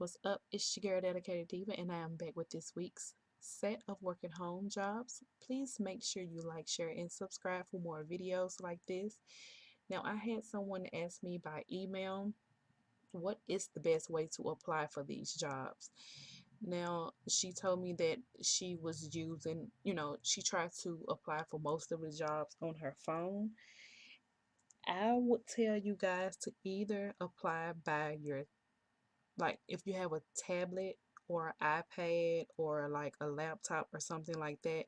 what's up? It's your girl Dedicated Diva, and I am back with this week's set of work at home jobs. Please make sure you like, share, and subscribe for more videos like this. Now, I had someone ask me by email what is the best way to apply for these jobs. Now, she told me that she was using, she tried to apply for most of the jobs on her phone. I would tell you guys to either apply by your, like, if you have a tablet or iPad or like a laptop or something like that,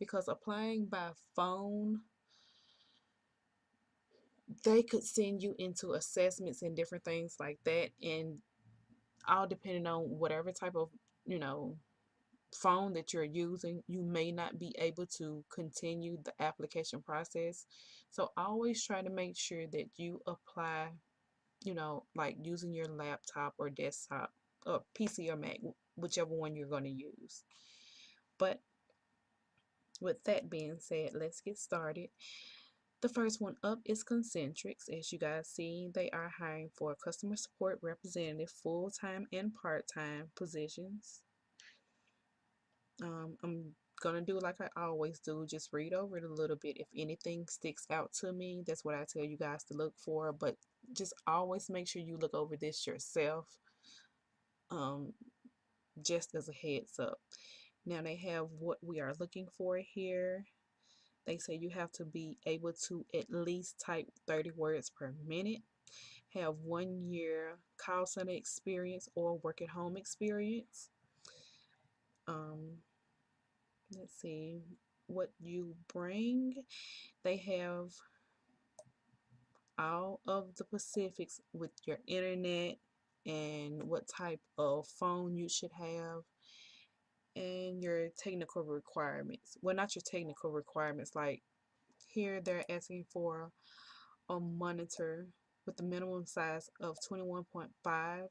because applying by phone, they could send you into assessments and different things like that, and all depending on whatever type of, you know phone that you're using, you may not be able to continue the application process. So always try to make sure that you apply, like using your laptop or desktop or PC or Mac, whichever one you're going to use. But with that being said, let's get started. The first one up is Concentrics. As you guys see, they are hiring for customer support representative, full-time and part-time positions. I'm gonna do like I always do, just read over it a little bit. If anything sticks out to me, that's what I tell you guys to look for. But just always make sure you look over this yourself, um, just as a heads up. Now they have what we are looking for here. They say you have to be able to at least type 30 words per minute, have 1 year call center experience or work at home experience. Um, let's see what you bring. They have all of the specifics with your internet and what type of phone you should have and your technical requirements. Well, not your technical requirements. Like here, they're asking for a monitor with the minimum size of 21.5.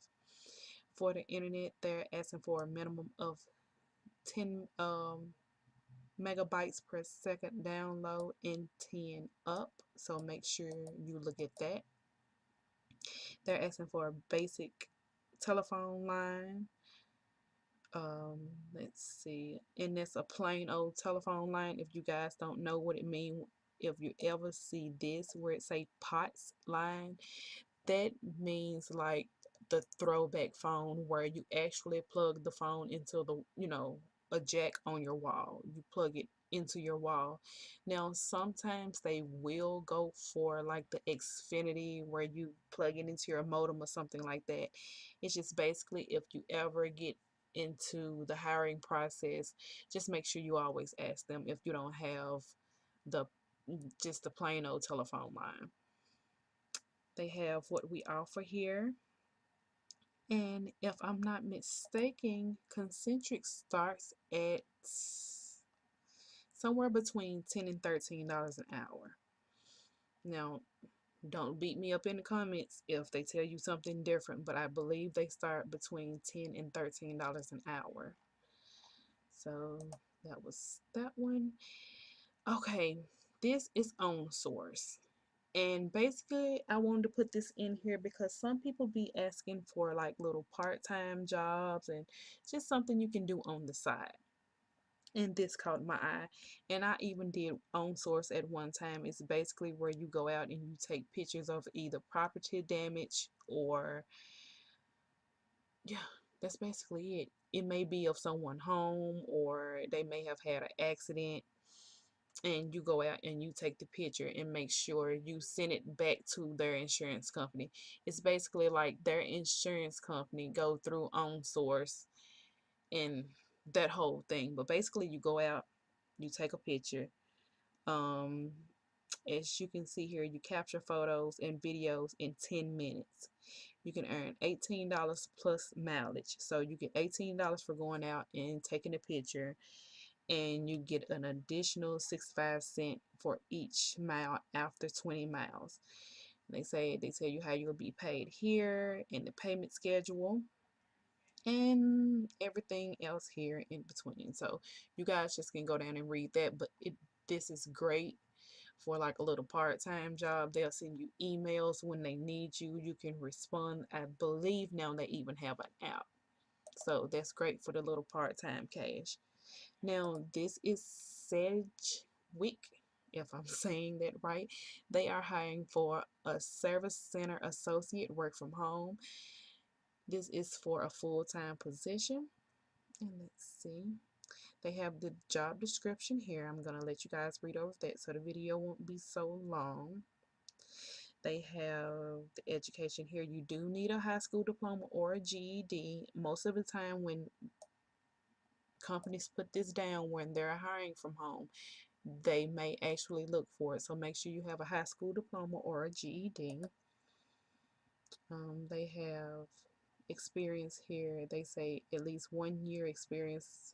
For the internet, they're asking for a minimum of 10 megabytes per second download and 10 up. So make sure you look at that. They're asking for a basic telephone line. Let's see, and that's a plain old telephone line. If you guys don't know what it means, if you ever see this where it say POTS line, that means like the throwback phone where you actually plug the phone into the, a jack on your wall. You plug it into your wall. Now, sometimes they will go for like the Xfinity where you plug it into your modem or something like that. It's just basically if you ever get into the hiring process, just make sure you always ask them if you don't have the just the plain old telephone line. They have what we offer here. And if I'm not mistaken, Concentric starts at somewhere between $10 and $13 an hour. Now, don't beat me up in the comments if they tell you something different, but I believe they start between $10 and $13 an hour. So that was that one. Okay, this is on source. And basically, I wanted to put this in here because some people be asking for like little part-time jobs and just something you can do on the side. And this caught my eye. And I even did on source at one time. It's basically where you go out and you take pictures of either property damage or, yeah, that's basically it. It may be of someone home or they may have had an accident, and you go out and you take the picture and make sure you send it back to their insurance company. It's basically like their insurance company go through on source and that whole thing. But basically you go out, you take a picture. Um as you can see here, you capture photos and videos in 10 minutes. You can earn $18 plus mileage. So you get $18 for going out and taking a picture, and you get an additional 65 cents for each mile after 20 miles. They tell you how you'll be paid here and the payment schedule and everything else here in between. So you guys just can go down and read that, but this is great for like a little part-time job. They'll send you emails when they need you. You can respond. I believe now they even have an app. So that's great for the little part-time cash. Now, this is Sedgwick, if I'm saying that right. They are hiring for a service center associate, work from home. This is for a full-time position. And let's see. They have the job description here. I'm going to let you guys read over that so the video won't be so long. They have the education here. You do need a high school diploma or a GED. Most of the time when companies put this down when they're hiring from home, they may actually look for it. So make sure you have a high school diploma or a GED. They have experience here. They say at least 1 year experience.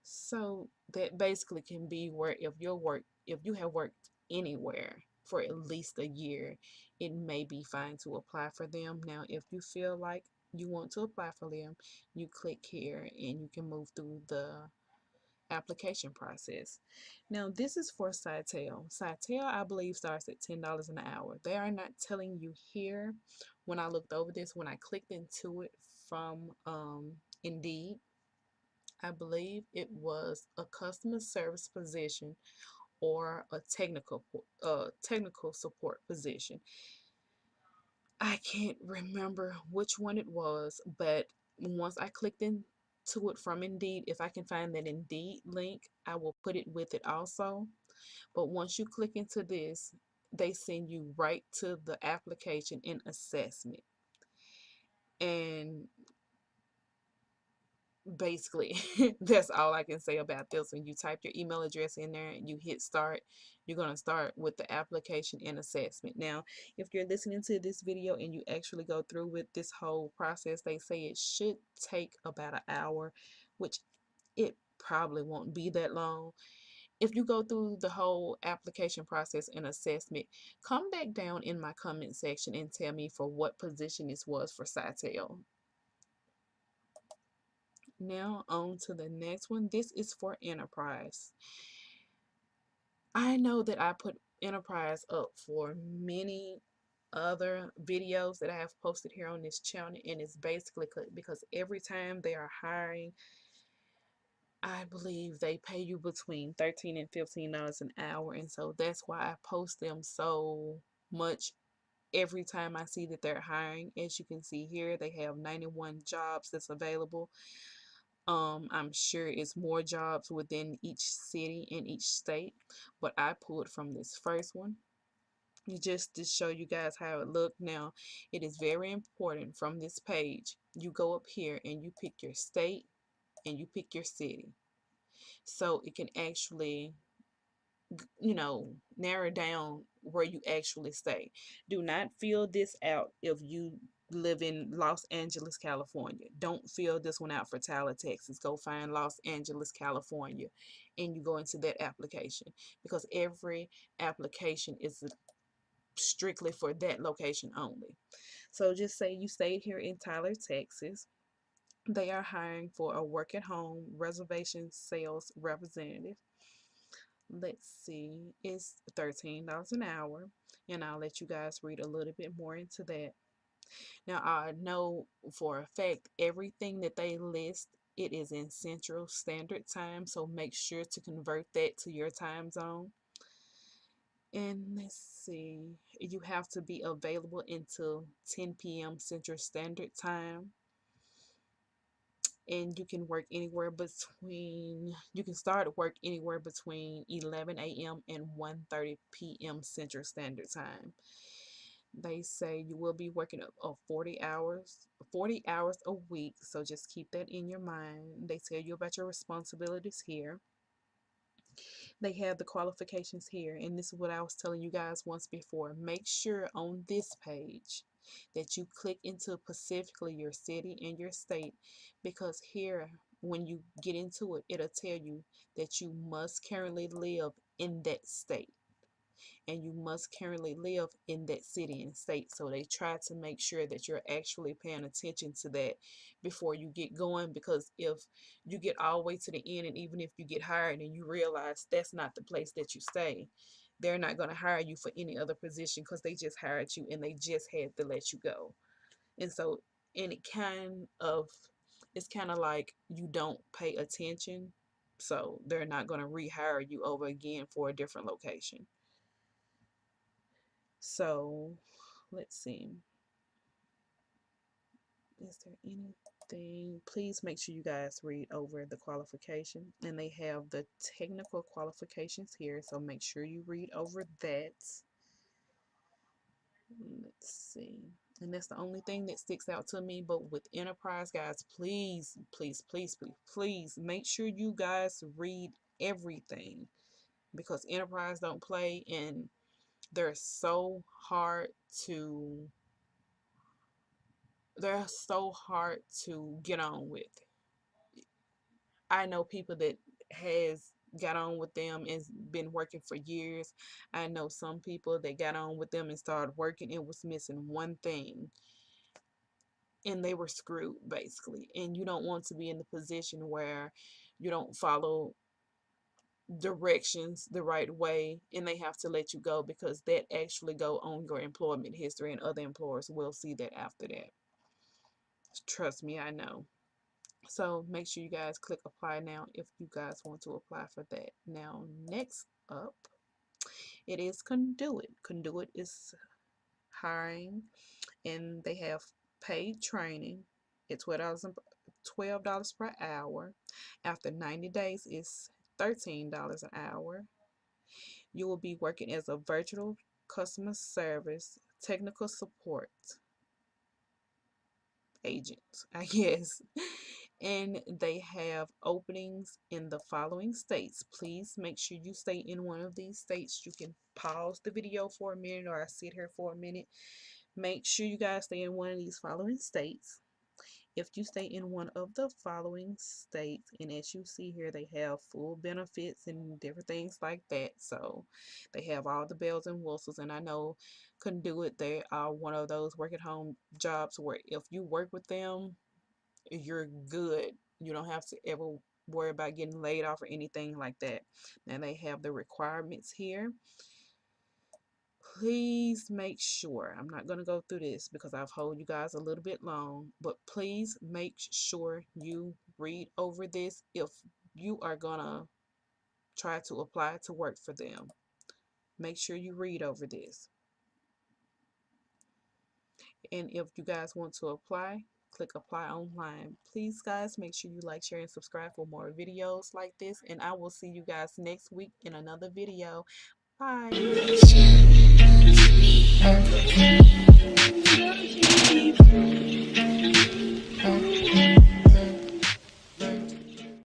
So that basically can be where if you have worked anywhere for at least a year, it may be fine to apply for them. Now, if you feel like you want to apply for them, you click here and you can move through the application process. Now, this is for Sitel. Sitel, I believe, starts at $10 an hour. They are not telling you here. When I looked over this, when I clicked into it from Indeed, I believe it was a customer service position or a technical support position. I can't remember which one it was, but once I clicked into it from Indeed, if I can find that Indeed link, I will put it with it also. But once you click into this, they send you right to the application and assessment. And basically, that's all I can say about this. When you type your email address in there and you hit start, you're going to start with the application and assessment. Now, if you're listening to this video and you actually go through with this whole process, they say it should take about an hour, which it probably won't be that long. If you go through the whole application process and assessment, come back down in my comment section and tell me for what position this was for Sitel. Now on to the next one. This is for enterprise. I know that I put enterprise up for many other videos that I have posted here on this channel, and it's basically because every time they are hiring, I believe they pay you between $13 and $15 an hour, and so that's why I post them so much every time I see that they're hiring. As you can see here, they have 91 jobs that's available. I'm sure it's more jobs within each city and each state, but I pulled from this first one just to show you guys how it looked. Now, it is very important from this page. You go up here and you pick your state and you pick your city. So it can actually, narrow down where you actually stay. Do not fill this out if you live in Los Angeles, California. Don't fill this one out for Tyler, Texas. Go find Los Angeles, California, and you go into that application, because every application is strictly for that location only. So just say you stayed here in Tyler, Texas. They are hiring for a work at home reservation sales representative. Let's see, it's $13 an hour, and I'll let you guys read a little bit more into that. Now, I know for a fact everything that they list, it is in Central Standard Time, so make sure to convert that to your time zone. And let's see, you have to be available until 10 p.m. Central Standard Time. And you can work anywhere between, you can start work anywhere between 11 a.m. and 1:30 p.m. Central Standard Time. They say you will be working 40 hours a week, so just keep that in your mind. They tell you about your responsibilities here. They have the qualifications here, and this is what I was telling you guys once before. Make sure on this page that you click into specifically your city and your state, because here when you get into it, it'll tell you that you must currently live in that state and you must currently live in that city and state. So they try to make sure that you're actually paying attention to that before you get going, because if you get all the way to the end and even if you get hired and you realize that's not the place that you stay, they're not going to hire you for any other position because they just hired you and they just had to let you go. And so and it's kind of like you don't pay attention, so they're not going to rehire you over again for a different location. So let's see, is there anything? Please make sure you guys read over the qualification, and they have the technical qualifications here, so make sure you read over that. Let's see. And that's the only thing that sticks out to me. But with enterprise, guys, please, please, please, please, please make sure you guys read everything, because enterprise don't play, and they're so hard to get on with. I know people that has got on with them and been working for years. I know some people that got on with them and started working and was missing one thing, and they were screwed basically. And you don't want to be in the position where you don't follow directions the right way and they have to let you go, because that actually go on your employment history, and other employers will see that after that. Trust me, I know. So make sure you guys click apply now if you guys want to apply for that. Now next up, it is Conduent. Conduent is hiring, and they have paid training at $12 per hour. After 90 days, it's $13 an hour. You will be working as a virtual customer service technical support agent, I guess. And they have openings in the following states. Please make sure you stay in one of these states. You can pause the video for a minute, or I sit here for a minute. Make sure you guys stay in one of these following states. If you stay in one of the following states, and as you see here, they have full benefits and different things like that. So they have all the bells and whistles. And I know Conduit, they are one of those work at home jobs where if you work with them, you're good. You don't have to ever worry about getting laid off or anything like that. Now they have the requirements here. Please make sure, I'm not going to go through this because I've hold you guys a little bit long, but please make sure you read over this if you are going to try to apply to work for them. Make sure you read over this. And if you guys want to apply, click apply online. Please guys, make sure you like, share, and subscribe for more videos like this, and I will see you guys next week in another video. Bye.